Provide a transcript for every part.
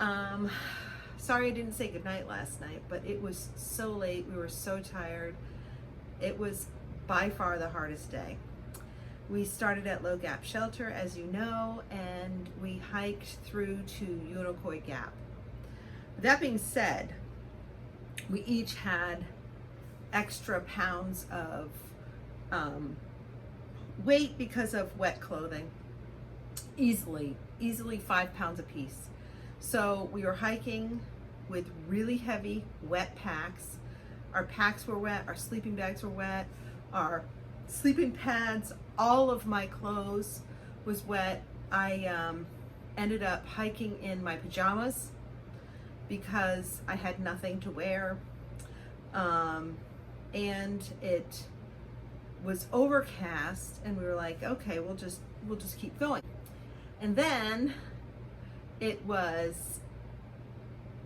Um, Sorry I didn't say goodnight last night, but it was so late. We were so tired. It was by far the hardest day. We started at Low Gap Shelter, as you know, and we hiked through to Unicoi Gap. That being said, we each had extra pounds of weight because of wet clothing. Easily 5 pounds apiece. So we were hiking with really heavy wet packs. Our packs were wet, our sleeping bags were wet, our sleeping pads, all of my clothes was wet. I ended up hiking in my pajamas because I had nothing to wear. And it was overcast, and we were like, okay, we'll just keep going. And then it was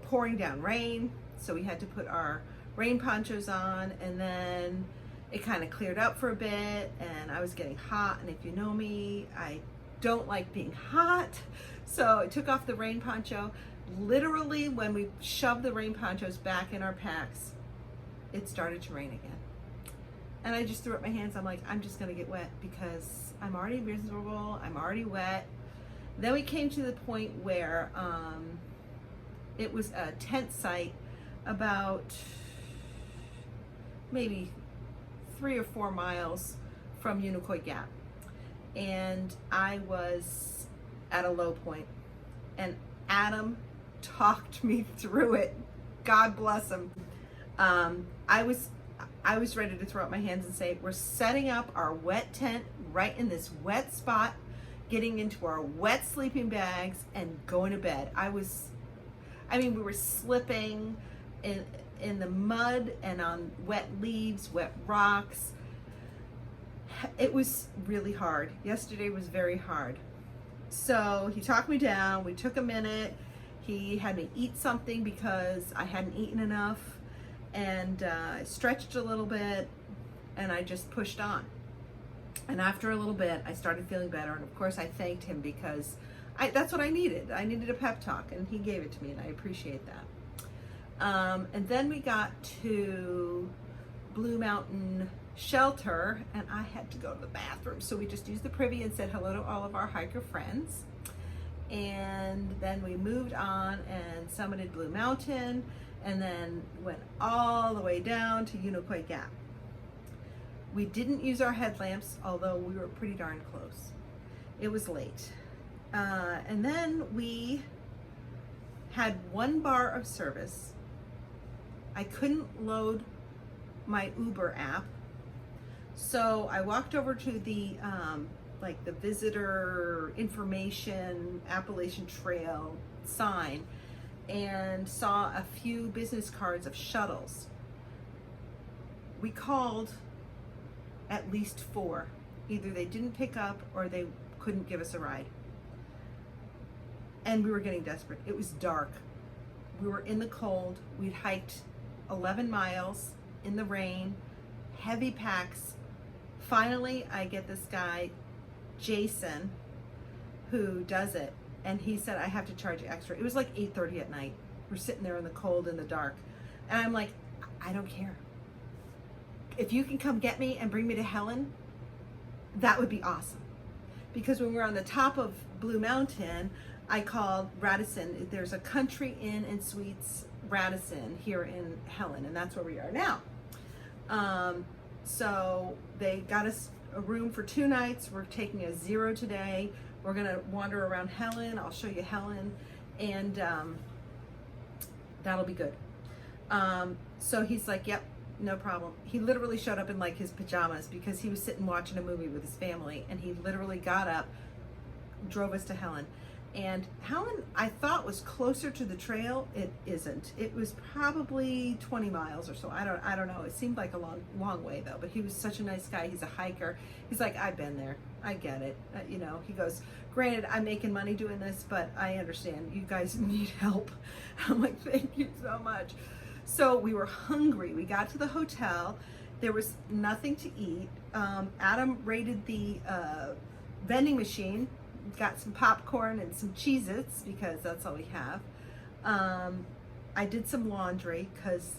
pouring down rain, so we had to put our rain ponchos on, and then it kind of cleared up for a bit, and I was getting hot, and if you know me, I don't like being hot, so I took off the rain poncho. Literally, when we shoved the rain ponchos back in our packs, it started to rain again. And I just threw up my hands. I'm like, I'm just gonna get wet because I'm already miserable, I'm already wet. Then we came to the point where it was a tent site about maybe 3 or 4 miles from Unicoi Gap. And I was at a low point. And Adam talked me through it. God bless him. I was ready to throw up my hands and say, we're setting up our wet tent right in this wet spot, getting into our wet sleeping bags and going to bed. We were slipping in the mud and on wet leaves, wet rocks. It was really hard. Yesterday was very hard. So he talked me down. We took a minute. He had me eat something because I hadn't eaten enough, and I stretched a little bit, and I just pushed on. And after a little bit, I started feeling better. And of course, I thanked him because that's what I needed. I needed a pep talk, and he gave it to me, and I appreciate that. And then we got to Blue Mountain Shelter, and I had to go to the bathroom. So we just used the privy and said hello to all of our hiker friends. And then we moved on and summited Blue Mountain, and then went all the way down to Unicoi Gap. We didn't use our headlamps, although we were pretty darn close. It was late. And then we had 1 bar of service. I couldn't load my Uber app. So I walked over to the the visitor information Appalachian Trail sign and saw a few business cards of shuttles. We called at least 4. Either they didn't pick up or they couldn't give us a ride. And we were getting desperate. It was dark. We were in the cold. We'd hiked 11 miles in the rain, heavy packs. Finally, I get this guy, Jason, who does it. And he said, I have to charge you extra. It was like 8:30 at night. We're sitting there in the cold, in the dark. And I'm like, I don't care. If you can come get me and bring me to Helen, that would be awesome. Because when we were on the top of Blue Mountain, I called Radisson. There's a Country Inn and Suites Radisson here in Helen, and that's where we are now. So they got us a room for 2 nights. We're taking a 0 today. We're gonna wander around Helen. I'll show you Helen, and that'll be good. So he's like, yep, no problem. He literally showed up in like his pajamas because he was sitting watching a movie with his family, and he literally got up, drove us to Helen. And Helen, I thought, was closer to the trail. It isn't. It was probably 20 miles or so. I don't know. It seemed like a long way though. But he was such a nice guy. He's a hiker. He's like, I've been there. I get it. He goes, granted, I'm making money doing this, but I understand. You guys need help. I'm like, thank you so much. So we were hungry. We got to the hotel. There was nothing to eat. Adam raided the vending machine, got some popcorn and some Cheez-Its because that's all we have. I did some laundry because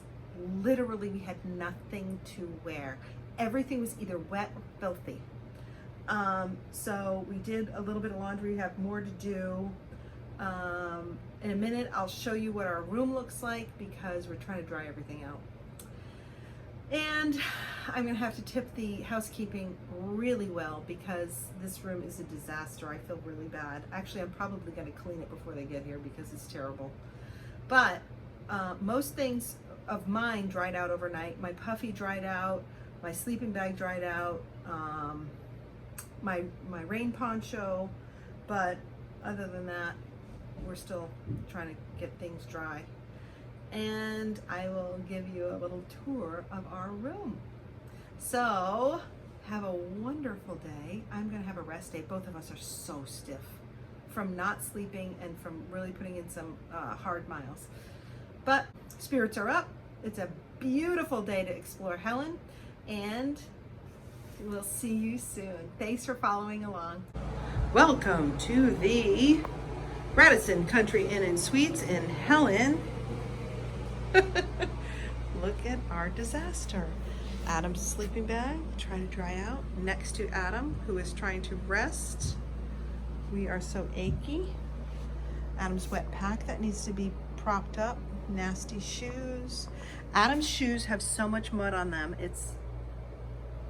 literally we had nothing to wear. Everything was either wet or filthy. So we did a little bit of laundry. We have more to do. In a minute, I'll show you what our room looks like because we're trying to dry everything out. And I'm gonna have to tip the housekeeping really well because this room is a disaster. I feel really bad. Actually, I'm probably gonna clean it before they get here because it's terrible. But most things of mine dried out overnight. My puffy dried out, my sleeping bag dried out, my rain poncho, but other than that, we're still trying to get things dry. And I will give you a little tour of our room. So have a wonderful day. I'm gonna have a rest day. Both of us are so stiff from not sleeping and from really putting in some hard miles. But spirits are up. It's a beautiful day to explore Helen, and we'll see you soon. Thanks for following along. Welcome to the Radisson Country Inn and Suites in Helen. Look at our disaster. Adam's sleeping bag trying to dry out next to Adam, who is trying to rest. We are so achy. Adam's wet pack that needs to be propped up. Nasty shoes. Adam's shoes have so much mud on them.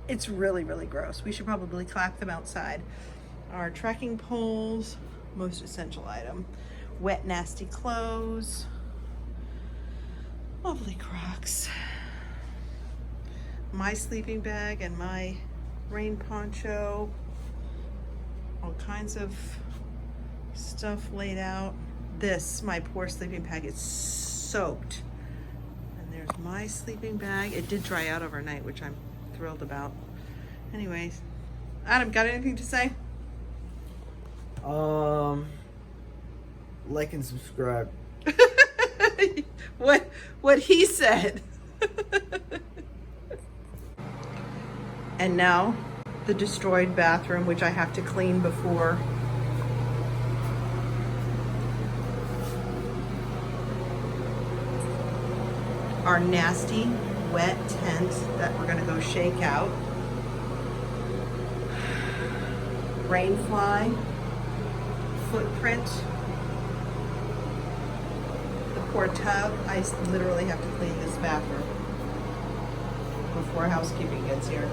It's really, really gross. We should probably clap them outside. Our trekking poles, most essential item. Wet, nasty clothes. Lovely Crocs. My sleeping bag and my rain poncho. All kinds of stuff laid out. This, my poor sleeping bag, is soaked. And there's my sleeping bag. It did dry out overnight, which I'm thrilled about. Anyways, Adam, got anything to say? Like and subscribe. What he said. And now the destroyed bathroom, which I have to clean before our nasty wet tent that we're gonna go shake out. Rain fly, footprint, the poor tub. I literally have to clean this bathroom before housekeeping gets here.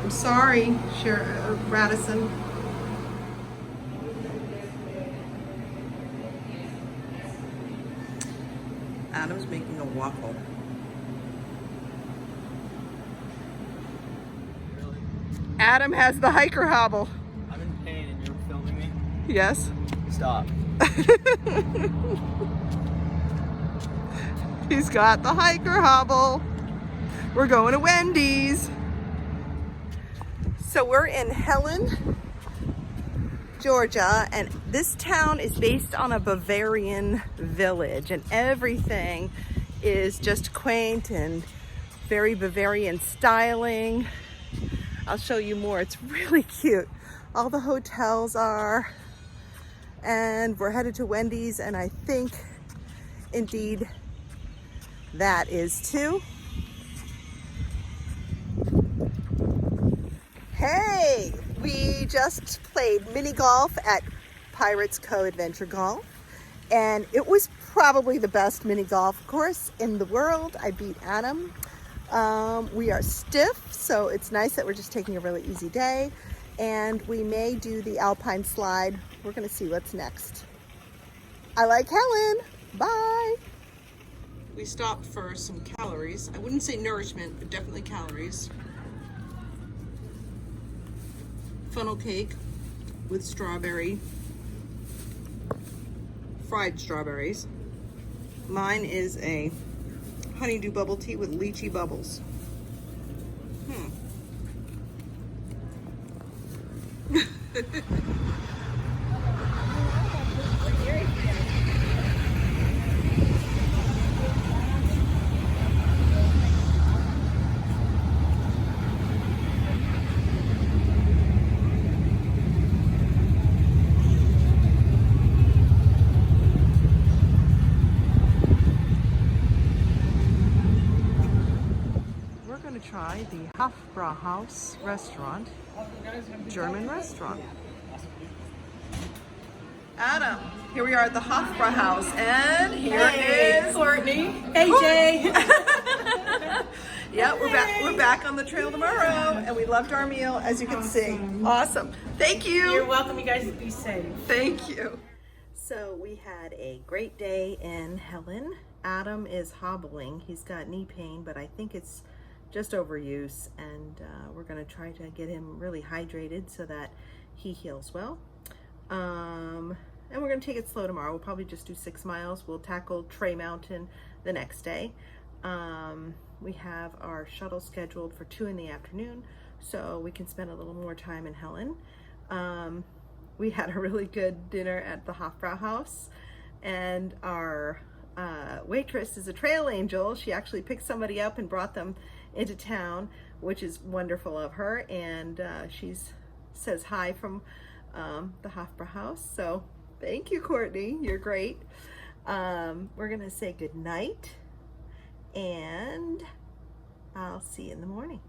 I'm sorry, Radisson. Adam's making a waffle. Really? Adam has the hiker hobble. I'm in pain and you're filming me? Yes. Stop. He's got the hiker hobble. We're going to Wendy's. So we're in Helen, Georgia, and this town is based on a Bavarian village, and everything is just quaint and very Bavarian styling. I'll show you more. It's really cute. All the hotels are, and we're headed to Wendy's, and I think indeed that is too. Hey, we just played mini golf at Pirates Cove Adventure Golf, and it was probably the best mini golf course in the world. I beat Adam. We are stiff, so it's nice that we're just taking a really easy day, and we may do the alpine slide. We're gonna see what's next. I like Helen. Bye. We stopped for some calories. I wouldn't say nourishment, but definitely calories. Funnel cake with strawberry, fried strawberries. Mine is a honeydew bubble tea with lychee bubbles. going to try the Hofbrauhaus restaurant, German restaurant. Adam, here we are at the Hofbrauhaus, and here is Courtney. Hey, Jay. Yeah, we're back on the trail tomorrow, and we loved our meal, as you can see. Awesome. Thank you. You're welcome. You guys be safe. Thank you. So we had a great day in Helen. Adam is hobbling. He's got knee pain, but I think it's just overuse, and we're going to try to get him really hydrated so that he heals well. And we're going to take it slow tomorrow. We'll probably just do 6 miles. We'll tackle Tray Mountain the next day. We have our shuttle scheduled for 2 in the afternoon, so we can spend a little more time in Helen. We had a really good dinner at the Hofbrauhaus, and our waitress is a trail angel. She actually picked somebody up and brought them into town, which is wonderful of her, and she says hi from the Hofbrauhaus. So thank you, Courtney. You're great. We're gonna say good night, and I'll see you in the morning.